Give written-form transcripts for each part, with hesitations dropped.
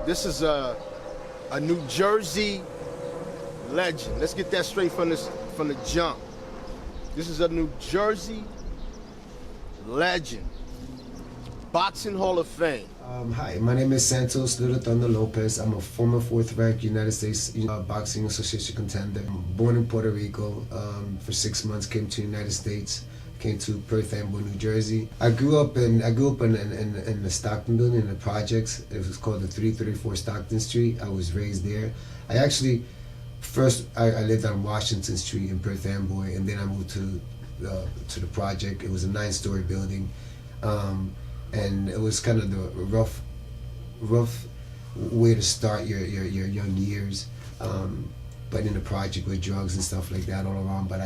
This is a New Jersey legend. Let's get that straight from the jump. This is a New Jersey legend. Boxing Hall of Fame. Hi, my name is Santos Little Thunder Lopez. I'm a former fourth-ranked United States Boxing Association contender. Born in Puerto Rico. For 6 months, came to the United States. Came to Perth Amboy, New Jersey. I grew up in the Stockton building in the projects. It was called the 334 Stockton Street. I was raised there. I actually I lived on Washington Street in Perth Amboy, and then I moved to the project. It was a 9-story building. And it was kind of the rough way to start your young years, but in the project with drugs and stuff like that all around. But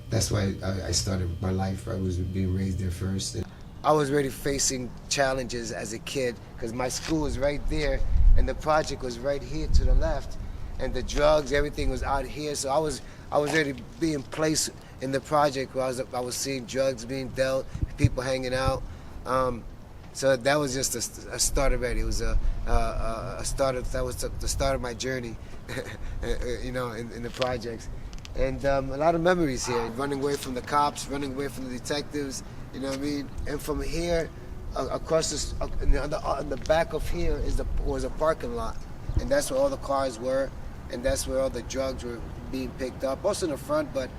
that's why I started my life. I was being raised there first. I was already facing challenges as a kid because my school was right there and the project was right here to the left, and the drugs, everything was out here. So I was already being placed in the project where I was seeing drugs being dealt, people hanging out. So that was just a start already. It was a start. That was the start of my journey, you know, in the projects, and a lot of memories here. Running away from the cops, running away from the detectives, you know what I mean. And from here, across this, on the back of here was a parking lot, and that's where all the cars were, and that's where all the drugs were being picked up. Also in the front, but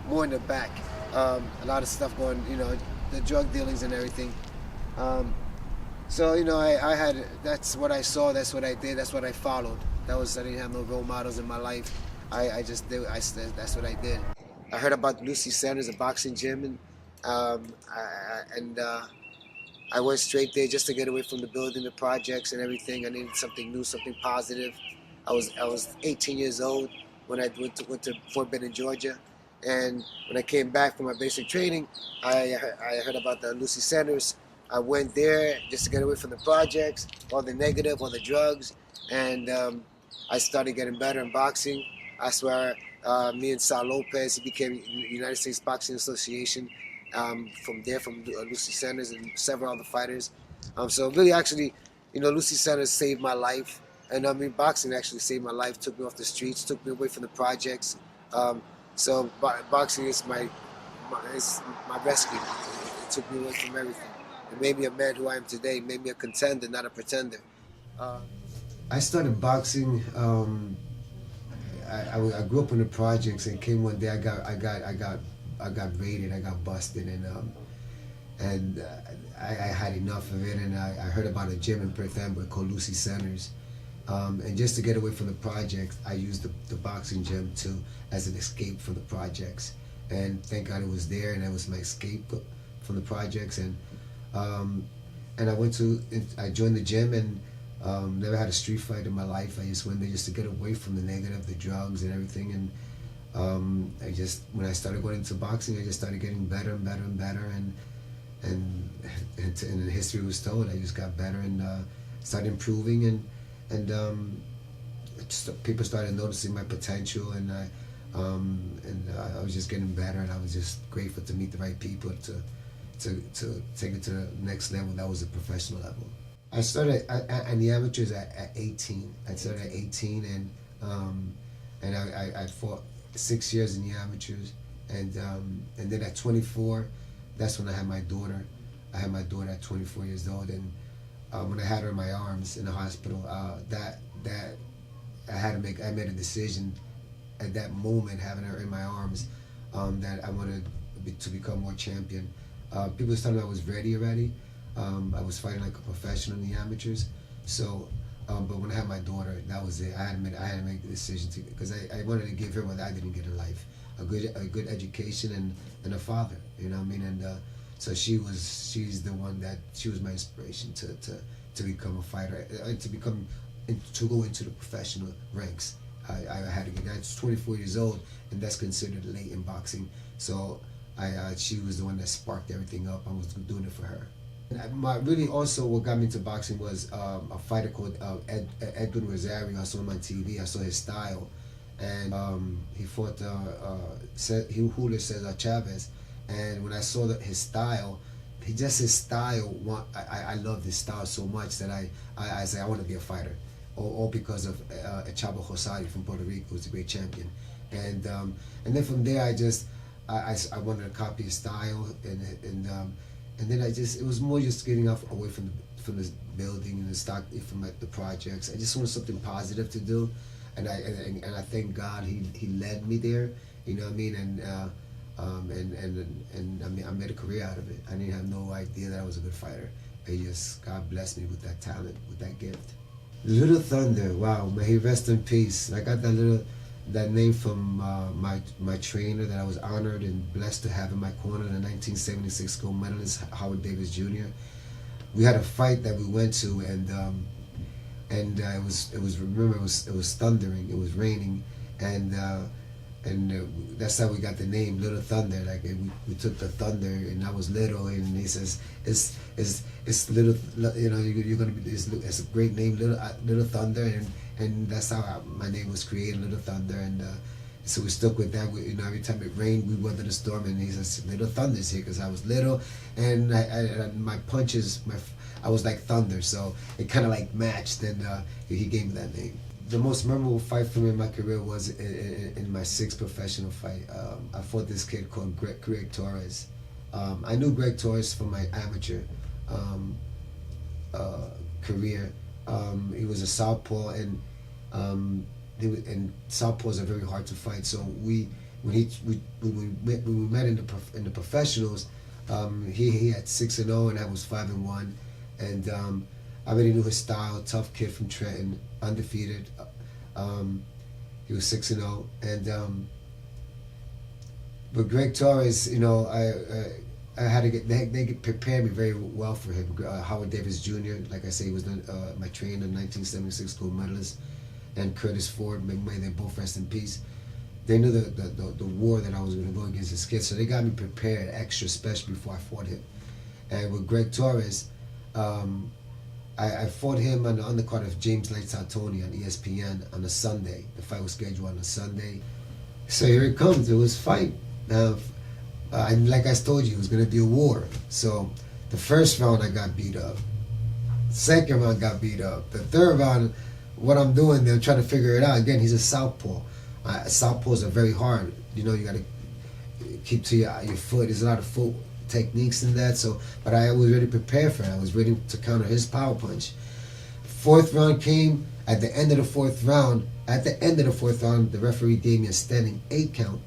more in the back. A lot of stuff going, you know, the drug dealings and everything. So, you know, that's what I saw, that's what I did, that's what I followed. I didn't have no role models in my life. I just did, that's what I did. I heard about Lucy Sanders, a boxing gym, and I went straight there just to get away from the building, the projects and everything. I needed something new, something positive. I was 18 years old when I went to Fort Benning, Georgia. And when I came back from my basic training, I heard about the Lucy Sanders. I went there just to get away from the projects, all the negative, all the drugs, and I started getting better in boxing. I swear, me and Lopez, he became United States Boxing Association from Lucy Sanders and several other fighters. So really, actually, you know, Lucy Sanders saved my life, and I mean, boxing actually saved my life. Took me off the streets, took me away from the projects. So boxing is my rescue. It took me away from everything. It made me a man who I am today. It made me a contender, not a pretender. I started boxing. I grew up in the projects, and came one day. I got raided. I got busted, and I had enough of it. And I heard about a gym in Perth Amboy called Lucy Sanders. And just to get away from the projects, I used the boxing gym as an escape from the projects. And thank God it was there, and that was my escape from the projects. And I joined the gym, and never had a street fight in my life. I just went there just to get away from the negative, the drugs and everything. And when I started going into boxing, I just started getting better and better and better. And the history was told. I just got better and started improving, and people started noticing my potential, and I was just getting better, and I was just grateful to meet the right people to take it to the next level. That was a professional level. I started in the amateurs at 18. I started at 18, and I fought 6 years in the amateurs, and then at 24, that's when I had my daughter. I had my daughter at 24 years old, and when I had her in my arms in the hospital, I made a decision at that moment, having her in my arms, that I wanted to become more champion. People was telling me I was ready already. I was fighting like a professional in the amateurs. So, but when I had my daughter, that was it. I had to make the decision because I wanted to give her what I didn't get in life: a good education and a father. You know what I mean? And so she's the one that she was my inspiration to become a fighter, to go into the professional ranks. I had to get. I was 24 years old, and that's considered late in boxing. So she was the one that sparked everything up. I was doing it for her. And really also what got me into boxing was a fighter called Edwin Rosario. I saw him on TV. I saw his style, and he fought Julio Cesar Chavez. And when I saw his style, just his style. I love his style so much that I say I want to be a fighter, all because of Chavo Rosari from Puerto Rico, who's a great champion, and then from there I wanted to copy his style, and then it was more just getting away from the building and the stock, from the projects. I just wanted something positive to do, and I thank God he led me there. You know what I mean? And I made a career out of it. I didn't have no idea that I was a good fighter. God blessed me with that talent, with that gift. Little Thunder, wow, may he rest in peace. I got that name from my trainer that I was honored and blessed to have in my corner, the 1976 gold medalist Howard Davis Jr. We had a fight that we went to, and it was thundering, it was raining, and that's how we got the name Little Thunder. Like we took the thunder, and I was little, and he says it's little, you know, you're gonna be, it's a great name, Little Thunder, and that's how my name was created, Little Thunder, and so we stuck with that. You know, every time it rained, we weathered the storm, and he says Little Thunder's here because I was little, and my punches, I was like thunder, so it kind of like matched, and he gave me that name. The most memorable fight for me in my career was in my 6th professional fight. I fought this kid called Greg Torres. I knew Greg Torres from my amateur career. He was a southpaw, and southpaws are very hard to fight. So when we met in the professionals, he had 6-0 and I was 5-1, and I already knew his style. Tough kid from Trenton, undefeated. He was 6-0, and but Greg Torres, you know, I had to get, they prepared me very well for him. Howard Davis Jr., like I say, he was my trainer, 1976 gold medalist, and Curtis Ford, may they both rest in peace. They knew the war that I was going to go against this kid, so they got me prepared extra special before I fought him. And with Greg Torres, I fought him on the undercard of James Lights Out Tony on ESPN on a Sunday. The fight was scheduled on a Sunday. So here it comes. It was fight. And like I told you, it was going to be a war. So the first round I got beat up. Second round got beat up. The third round, what I'm doing, they're trying to figure it out. Again, he's a southpaw. Southpaws are very hard. You know, you got to keep to your foot. There's a lot of foot techniques in that. So, but I was ready to prepare for it. I was ready to counter his power punch. Fourth round came. At the end of the fourth round, the referee gave me a standing 8 count.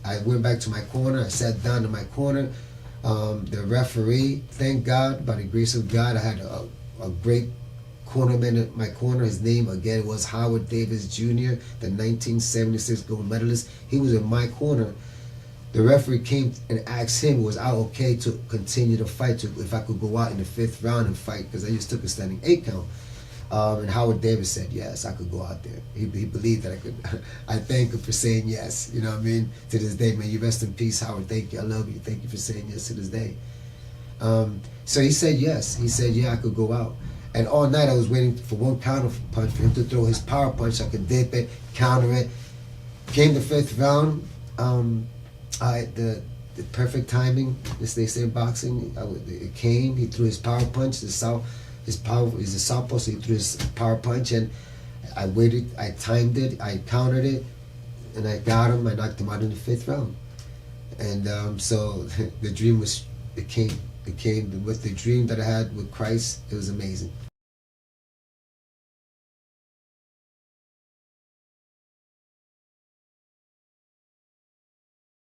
I went back to my corner. I sat down in my corner. The referee, thank God, by the grace of God, I had a great cornerman in my corner. His name again was Howard Davis Jr., the 1976 gold medalist. He was in my corner. The referee came and asked him, was I okay to continue the fight, if I could go out in the 5th round and fight, because I just took a standing 8 count. And Howard Davis said yes, I could go out there. He believed that I could. I thank him for saying yes. You know what I mean? To this day, man, you rest in peace, Howard. Thank you. I love you. Thank you for saying yes to this day. So he said yes. He said, yeah, I could go out. And all night I was waiting for one counter punch, for him to throw his power punch. I could dip it, counter it. Came the 5th round. The perfect timing, as they say in boxing. It came. He threw his power punch. He's a southpaw, so he threw his power punch, and I waited. I timed it. I countered it, and I got him. I knocked him out in the 5th round. And so the dream came. It came with the dream that I had with Christ. It was amazing.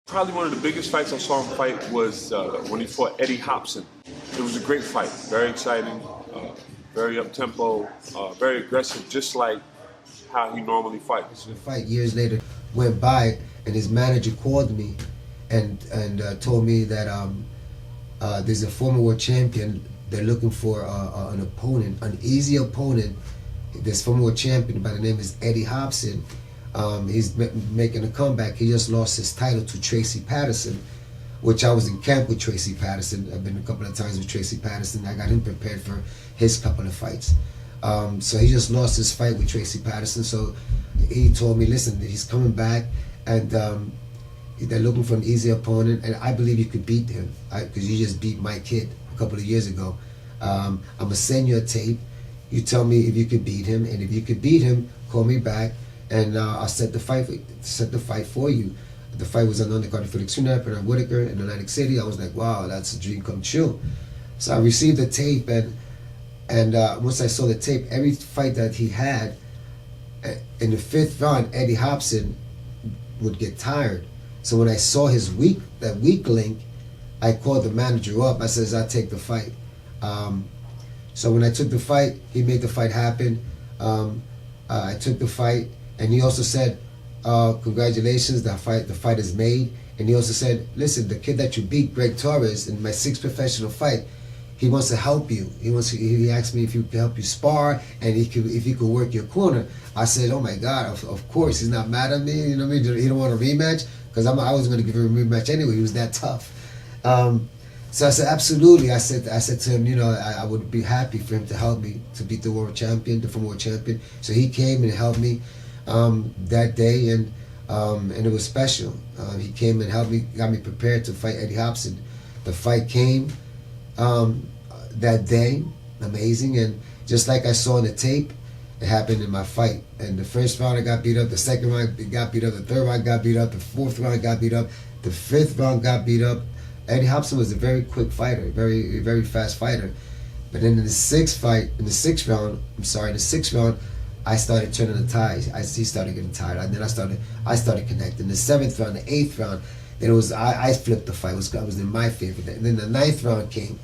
Probably one of the biggest fights I saw him fight was when he fought Eddie Hobson. It was a great fight, very exciting, very up-tempo, very aggressive, just like how he normally fights. The fight years later went by, and his manager called me and told me that there's a former world champion. They're looking for an opponent, an easy opponent. This former world champion by the name is Eddie Hobson. He's making a comeback. He just lost his title to Tracy Patterson, which I was in camp with Tracy Patterson. I've been a couple of times with Tracy Patterson. I got him prepared for his couple of fights. So he just lost his fight with Tracy Patterson. So he told me, listen, he's coming back, and They're looking for an easy opponent, and I believe you could beat him because you just beat my kid a couple of years ago. I'm gonna send you a tape. You tell me if you could beat him, and if you could beat him, call me back, and I'll set the fight for you. The fight was on the undercard of Felix Hunap and Whitaker in Atlantic City. I was like, wow, that's a dream come true. So I received the tape, and once I saw the tape, every fight that he had, in the 5th round, Eddie Hobson would get tired. So when I saw that weak link, I called the manager up. I says, I'll take the fight. So when I took the fight, he made the fight happen. I took the fight, and he also said, congratulations, the fight is made. And he also said, listen, the kid that you beat, Greg Torres, in my 6th professional fight, he wants to help you. He asked me if he could help you spar, and if he could work your corner. I said, oh my God, of course. He's not mad at me. You know what I mean? He don't want a rematch, because I was going to give him a rematch anyway. He was that tough. So I said, absolutely. I said to him, you know, I would be happy for him to help me to beat the world champion, the former world champion. So he came and helped me that day, and it was special. He came and helped me, got me prepared to fight Eddie Hobson. The fight came that day, amazing, and just like I saw in the tape, it happened in my fight. And the 1st round I got beat up, the 2nd round I got beat up, the 3rd round I got beat up, the 4th round I got beat up, the 5th round got beat up. Eddie Hobson was a very quick fighter, very fast fighter. But then in the 6th round, I started turning the tides. He started getting tired. And then I started connecting. The 7th round, the 8th round, then I flipped the fight. It was in my favor. And then the 9th round came.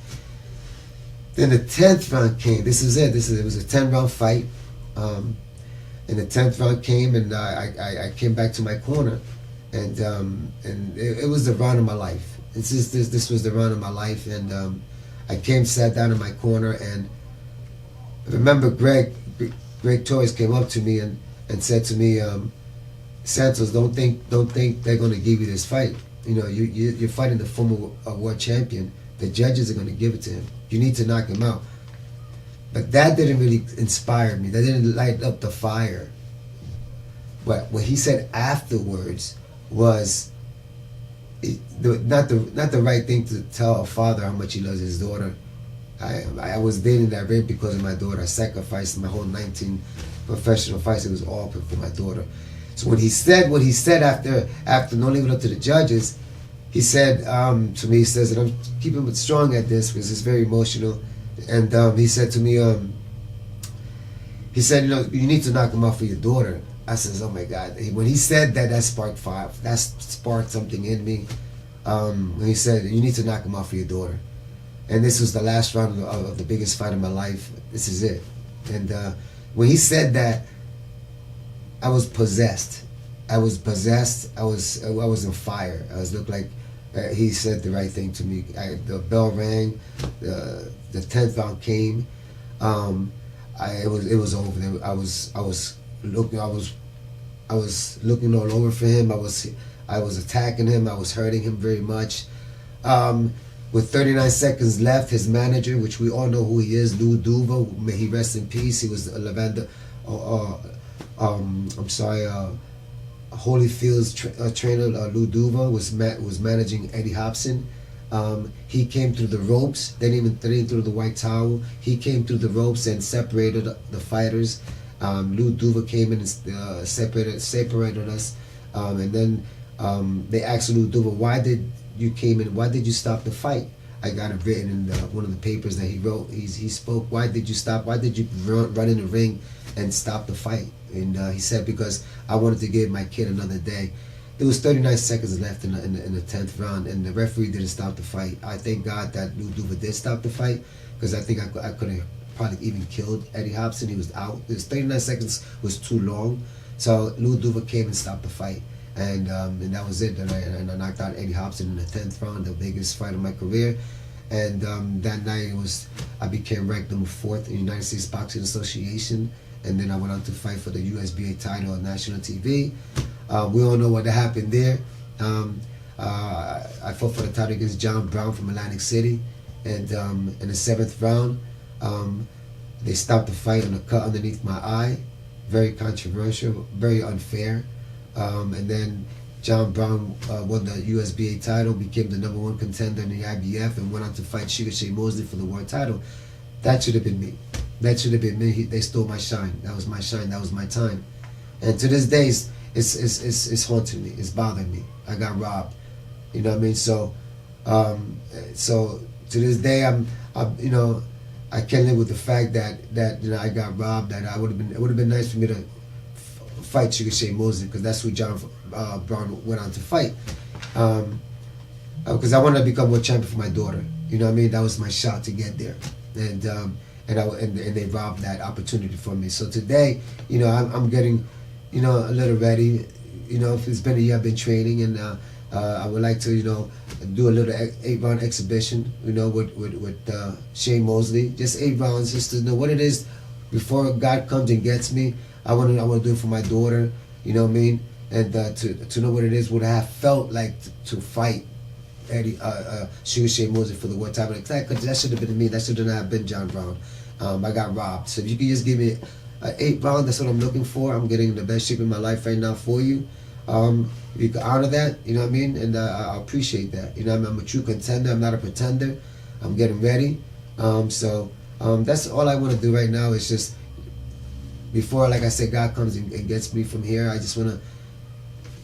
Then the 10th round came. This is it. It was a 10-round fight. And the 10th round came, and I came back to my corner, and it was the round of my life. This was the round of my life, and I sat down in my corner, and I remember Greg Torres came up to me and said to me, Santos, don't think they're going to give you this fight. You know, you're fighting the former world champion. The judges are going to give it to him. You need to knock him out. But that didn't really inspire me. That didn't light up the fire. But what he said afterwards was not the right thing to tell a father how much he loves his daughter. I was dating that ring because of my daughter. I sacrificed my whole 19 professional fights. It was all for my daughter. So when he said what he said after not leaving it up to the judges, he said to me, he says, and I'm keeping it strong at this because it's very emotional. And he said to me, he said, you know, you need to knock him out for your daughter. I says, oh my God. When he said that, that sparked something in me. When he said, you need to knock him out for your daughter. And this was the last round of the biggest fight of my life. This is it. And when he said that, I was possessed. I was on fire. I was looked like he said the right thing to me. The bell rang. The 10th round came. It was over. I was looking all over for him. I was attacking him. I was hurting him very much. With 39 seconds left, his manager, which we all know who he is, Lou Duva, may he rest in peace. He was Holyfield's trainer. Lou Duva was managing Eddie Hobson. He came through the ropes. They didn't through the white towel. He came through the ropes and separated the fighters. Lou Duva came in and separated us. And then they asked Lou Duva, why did you came in? Why did you stop the fight? I got it written in one of the papers that he wrote. He spoke. Why did you stop? Why did you run in the ring and stop the fight? And he said, because I wanted to give my kid another day. There was 39 seconds left in the 10th round, and the referee didn't stop the fight. I thank God that Lou Duva did stop the fight, because I think I could have probably even killed Eddie Hobson. He was out. 39 seconds was too long, so Lou Duva came and stopped the fight, and that was it. And I knocked out Eddie Hobson in the 10th round, the biggest fight of my career. And that night I became ranked number 4th in the United States Boxing Association. And then I went on to fight for the USBA title on national TV. We all know what happened there. I fought for the title against John Brown from Atlantic City. And in the 7th round, they stopped the fight on a cut underneath my eye. Very controversial, very unfair. And then John Brown won the USBA title, became the #1 contender in the IBF, and went on to fight Sugar Shane Mosley for the world title. That should have been me. That should have been me. They stole my shine. That was my shine. That was my time. And to this day, it's haunting me. It's bothering me. I got robbed. You know what I mean? So to this day, I'm you know, I can't live with the fact that you know I got robbed. That it would have been nice for me to fight Sugar Shane Mosley, because that's who John Brown went on to fight. Because I wanted to become world champion for my daughter. You know what I mean? That was my shot to get there. And they robbed that opportunity from me. So today, you know, I'm getting, you know, a little ready. You know, if it's been a year I've been training, and I would like to, you know, do a little 8-round exhibition, you know, with Shane Mosley. Just 8 rounds, just to know what it is before God comes and gets me. I want to do it for my daughter. You know what I mean? And to know what it is, what I have felt like to fight Sugar Shane Mosley for the world title. That should have been me. That should not have been John Brown. I got robbed. So if you could just give me an 8 round, that's what I'm looking for. I'm getting the best shape in my life right now for you. If you could honor that, you know what I mean? And I appreciate that. You know, I'm a true contender. I'm not a pretender. I'm getting ready. So that's all I want to do right now is just, before, like I said, God comes and gets me from here, I just want to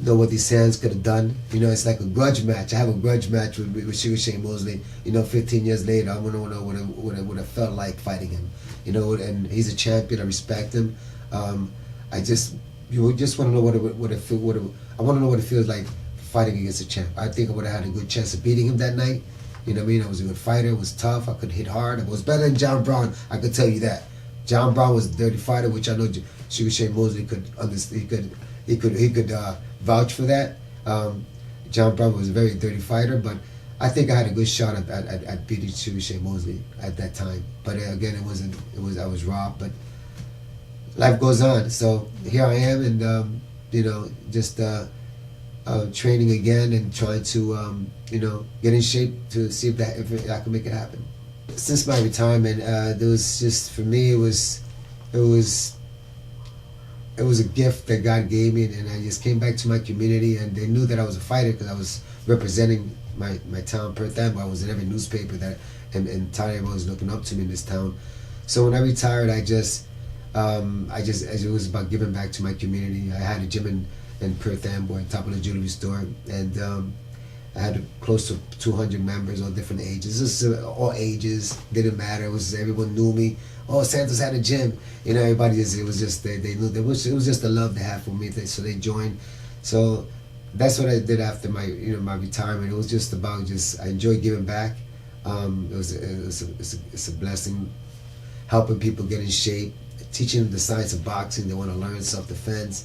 know what these hands could have done. You know, it's like a grudge match. I have a grudge match with Sugar Shane Mosley. You know, 15 years later, I want to know what it would have felt like fighting him. You know, and he's a champion. I respect him. You just want to know I want to know what it feels like fighting against a champ. I think I would have had a good chance of beating him that night. You know what I mean? I was a good fighter. It was tough. I could hit hard. I was better than John Brown. I could tell you that. John Brown was a dirty fighter, which I know Sugar Shane Mosley could understand. He could vouch for that. John Brown was a very dirty fighter, but I think I had a good shot at beating Sugar Shane Mosley at that time. But again, I was robbed. But life goes on. So here I am, and you know, just training again and trying to you know, get in shape to see if I can make it happen. Since my retirement, there was just, for me, it was a gift that God gave me, and I just came back to my community, and they knew that I was a fighter because I was representing my town, Perth Amboy. I was in every newspaper that, and town, everyone was looking up to me in this town. So when I retired, it was about giving back to my community. I had a gym in Perth Amboy, top of the jewelry store, and I had close to 200 members, all different ages. This is all ages, didn't matter. It was, everyone knew me. Oh, Santos had a gym. You know, everybody it was just, they knew, it was just the love they had for me, so they joined. So that's what I did after my retirement. It was just about I enjoy giving back. It's a blessing, helping people get in shape, teaching them the science of boxing. They want to learn self-defense.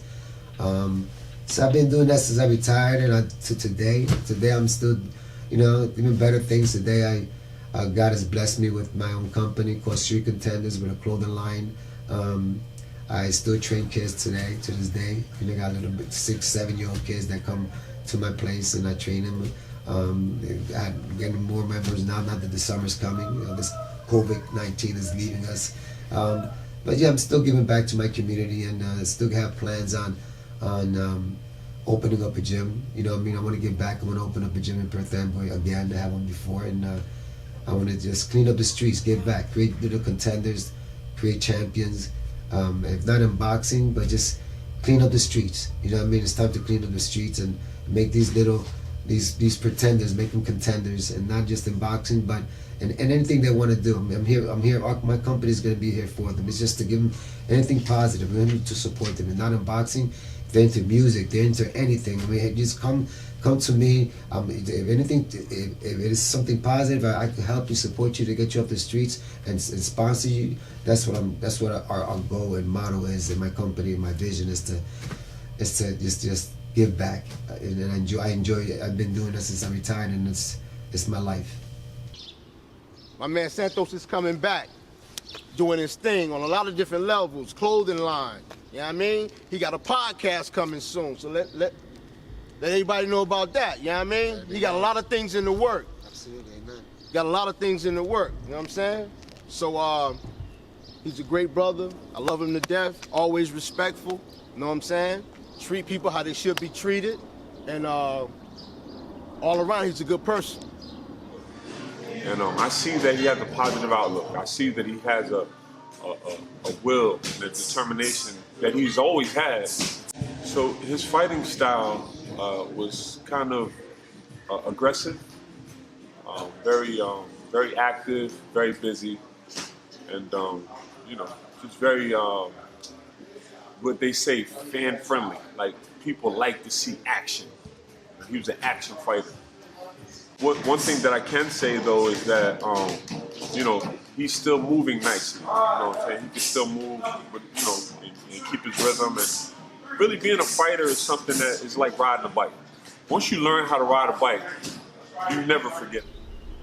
So I've been doing that since I retired, and to today. Today I'm still, you know, even better things. Today God has blessed me with my own company called Street Contenders, with a clothing line. I still train kids today, to this day. You know, I got little 6-7-year-old kids that come to my place, and I train them. I'm getting more members now that the summer's coming. You know, this COVID-19 is leaving us. But yeah, I'm still giving back to my community, and still have plans on opening up a gym. You know what I mean? I want to give back. I want to open up a gym in Perth Amboy again. I had one before, and I want to just clean up the streets, give back, create little contenders, create champions. If not in boxing, but just clean up the streets. You know what I mean? It's time to clean up the streets and make these these pretenders, make them contenders, and not just in boxing, but in anything they want to do. I'm here. My company is going to be here for them. It's just to give them anything positive, to support them, and not in boxing. If they're into music, they're into anything. I mean, just come to me. If anything, if it is something positive, I can help you, support you to get you off the streets and sponsor you. That's what our goal and motto is in my company. And my vision is to just give back. And I enjoy it. I've been doing this since I retired, and it's my life. My man Santos is coming back, doing his thing on a lot of different levels, clothing line. You know what I mean? He got a podcast coming soon, so let everybody know about that. You know what I mean? He got a lot of things in the work. Absolutely, amen. Got a lot of things in the work. You know what I'm saying? So he's a great brother. I love him to death. Always respectful. You know what I'm saying? Treat people how they should be treated. And all around, he's a good person. And I see that he has a positive outlook. I see that he has a will and a determination that he's always had. So his fighting style was kind of aggressive, very active, very busy, and just very what they say, fan friendly. Like people like to see action. He was an action fighter. One thing that I can say though is that he's still moving nicely. You know what I'm saying? He can still move, but and keep his rhythm. And really being a fighter is something that is like riding a bike. Once you learn how to ride a bike, you never forget.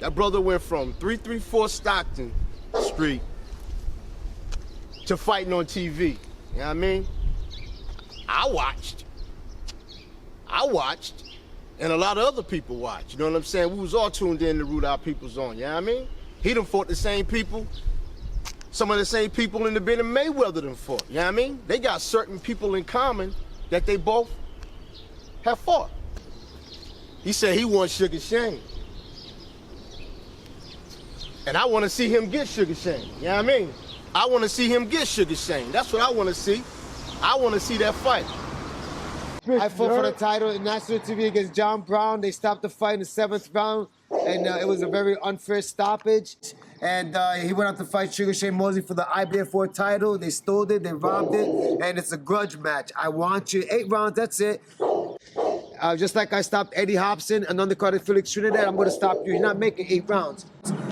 That brother went from 334 Stockton Street to fighting on TV. You know what I mean? I watched. And a lot of other people watched. You know what I'm saying? We was all tuned in to root our peoples on. You know what I mean? He done fought the same people. Some of the same people in the bin and Mayweather done fought. You know what I mean? They got certain people in common that they both have fought. He said he wants Sugar Shane. And I want to see him get Sugar Shane. You know what I mean? I want to see him get Sugar Shane. That's what I want to see. I want to see that fight. I fought for the title in national TV against John Brown. They stopped the fight in the 7th round, and it was a very unfair stoppage. And he went out to fight Sugar Shane Mosley for the IBF4 title. They stole it, they robbed it, and it's a grudge match. I want you. 8 rounds, that's it. Just like I stopped Eddie Hobson, an undercard Felix Trinidad, I'm going to stop you. You're not making 8 rounds.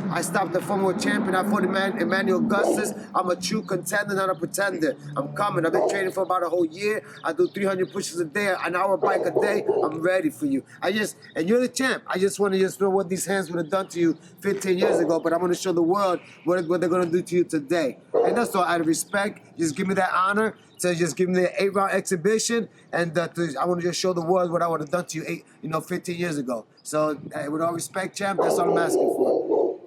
I stopped the former champion. I fought Emmanuel Augustus. I'm a true contender, not a pretender. I'm coming. I've been training for about a whole year. I do 300 pushes a day, an hour bike a day. I'm ready for you. And you're the champ. I just want to know what these hands would have done to you 15 years ago, but I'm going to show the world what they're going to do to you today. And that's all out of respect. Just give me that honor. So just give me the 8-round exhibition, and I want to just show the world what I would have done to you 15 years ago. So with all respect, champ, that's all I'm asking for.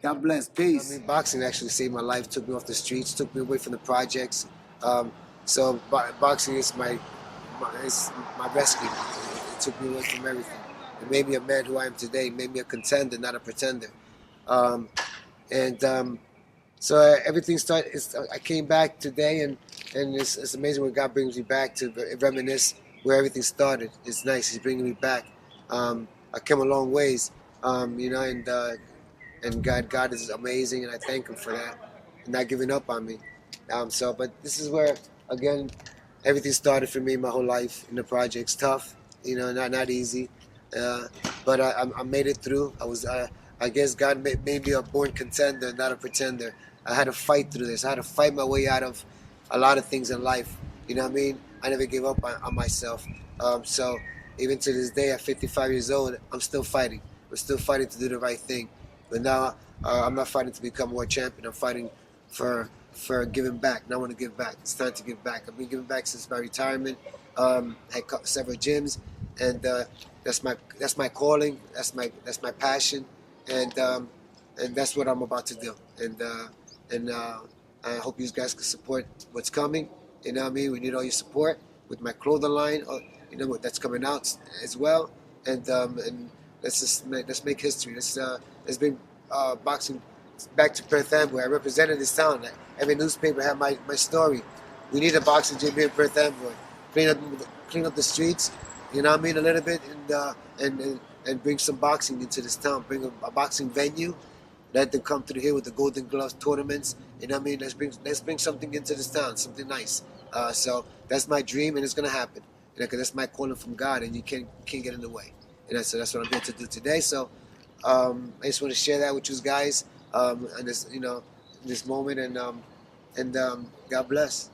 God bless. Peace. I mean, boxing actually saved my life, took me off the streets, took me away from the projects. So boxing is my rescue. It took me away from everything. It made me a man who I am today, made me a contender, not a pretender. So everything started. I came back today, and it's amazing when God brings me back to reminisce where everything started. It's nice. He's bringing me back. I came a long ways, and God is amazing, and I thank Him for that, and not giving up on me. But this is where again everything started for me. My whole life in the projects, tough, not easy, but I made it through. I guess God made me a born contender, not a pretender. I had to fight through this. I had to fight my way out of a lot of things in life. You know what I mean? I never gave up on myself. So even to this day, at 55 years old, I'm still fighting. I'm still fighting to do the right thing. But now I'm not fighting to become world champion. I'm fighting for giving back. And I want to give back. It's time to give back. I've been giving back since my retirement. I had several gyms, and that's my calling. That's my passion, and that's what I'm about to do. And I hope you guys can support what's coming. You know what I mean? We need all your support with my clothing line. That's coming out as well. And let's make history. Let's bring boxing back to Perth Amboy. I represented this town. Every newspaper had my story. We need a boxing gym here in Perth Amboy. Clean up the streets. You know what I mean? A little bit, and bring some boxing into this town. Bring a boxing venue. Let them come through here with the Golden Gloves tournaments. You know what I mean? Let's bring something into this town, something nice. So that's my dream, and it's gonna happen. Because that's my calling from God, and you can't get in the way. And so that's what I'm here to do today. So I just want to share that with you guys, in this moment, and God bless.